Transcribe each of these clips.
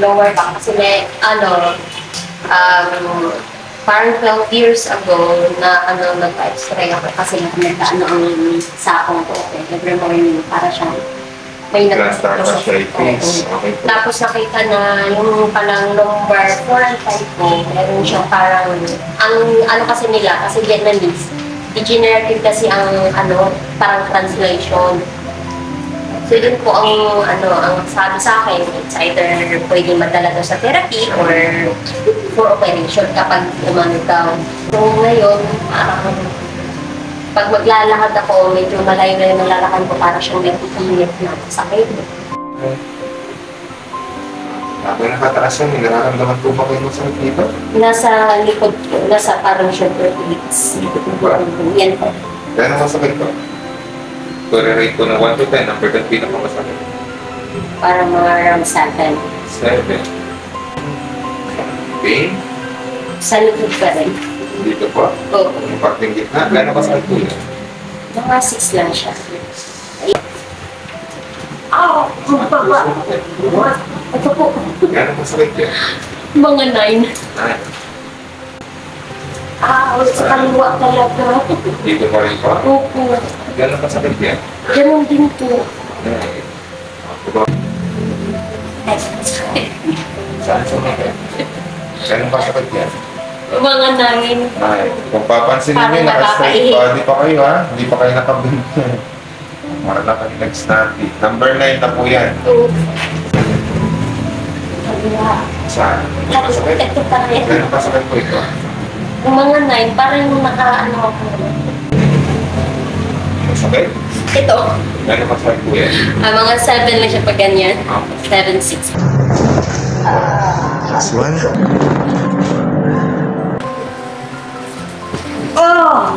Lower back. Kasi may, parang 12 years ago na nag-x-ray ako kasi nagkaano ang sakong ko. Every morning para siya may arthritis. Okay. Tapos nakita na yung palang lumbar 4 and 5 ko, meron siyang parang, ang kasi nila, kasi Vietnamese, degenerative kasi ang parang translation. So yun po ang sabi sa akin, it's either pwede madala daw sa therapy or for operation kapag umano daw. So ngayon, pag maglalakad ako, medyo malayo na yung nalalakad ko para siyang nagpipilit na sakit. Ako nakataas yan, nararamdaman po ba kayo masakit dito? Nasa likod ko, nasa parang shoulder blades. Dito po ba? Yan po. Gano'ng masakit po? Rate ko na 1 to 10, number 10 pinakamasakit. Parang mga around 7. 7. Pain? Sa likod pa rin. Dito po? Oo. Yung parting gitna? Gano'ng masakit po yun? Mga 6 lang siya. Ow! Baba! Ito po. Gano'ng masakit yan? Mga 9. 9. Sa kaliwa talaga. Dito pa rin po? Opo. Gano'ng masakit yan? Ganun din po. Saan sumakit? Gano'ng masakit yan? Mga 9. Ay, kung papansin ninyo, naka-straight body pa kayo ha? Hindi pa kayo nakabint. Para na kayo nag-snappy. Number 9 na po yan. Saan? Masakit? Ito pa rin. Gano'ng masakit po ito? Yung mga 9, parang naka-ano ako. Masakit? Ito. Gano'ng masakit po yan? Mga 7 lang siya pag ganyan. 7, 6. Last one. Oh!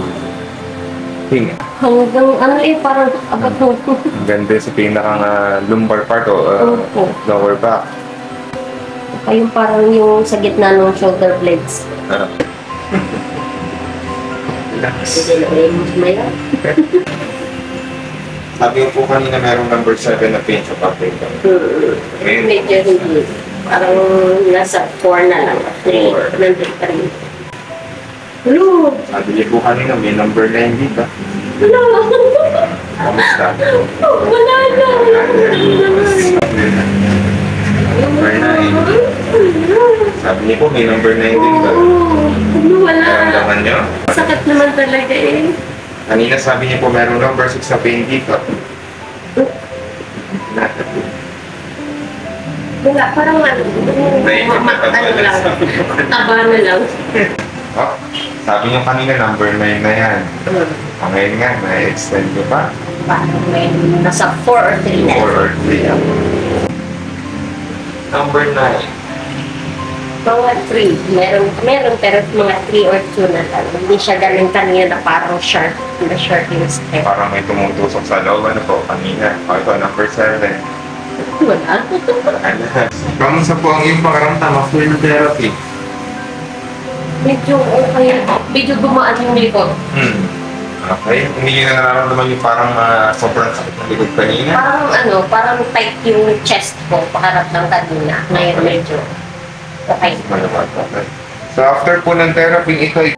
Hinga. Hanggang parang abot mo. Ganda sa pinakang lumbar part o Opo. lower back. Yung parang yung sa gitna ng shoulder blades. Relax. May Sabi ko po kanina merong number 7 na pain sa parte ito. Ngayon, medyo hindi. Parang nasa 4 na lang. 3. Nandun pa rin. Hello! sabi niyo po kanina may number 9 dito. Hello! Kamusta? Wala na! Number 9. Sabi niyo po may number 9 din ba? Wala. Naramdaman niyo? Sakit naman talaga eh. Kanina sabi niyo po merong number 6 na pain dito. Wala, parang ano lang. Taba na lang. Oh, sabi niyo kanina number 9 na yan. Ngayon nga, na-extend niyo pa? Parang may nasa 4 or 3 na. 4 or 3. Number 9. Mga 3. Meron pero mga 3 or 2 na lang. Hindi siya galing kanina na parang sharp. Na sharp yung step. Parang may tumutusok sa loob. Ano po, kanina. O ito, number 7. Wala. Kamusta po ang iyong pakaramdam after the therapy? Medyo okay. Medyo gumaan yung likod. Okay. Hindi nyo na nararamdaman yung parang sobrang sakit ng likod kanina? Parang tight yung chest ko. Pakarap ng kanina. Ngayon medyo okay. Okay. So after po ng therapy, ito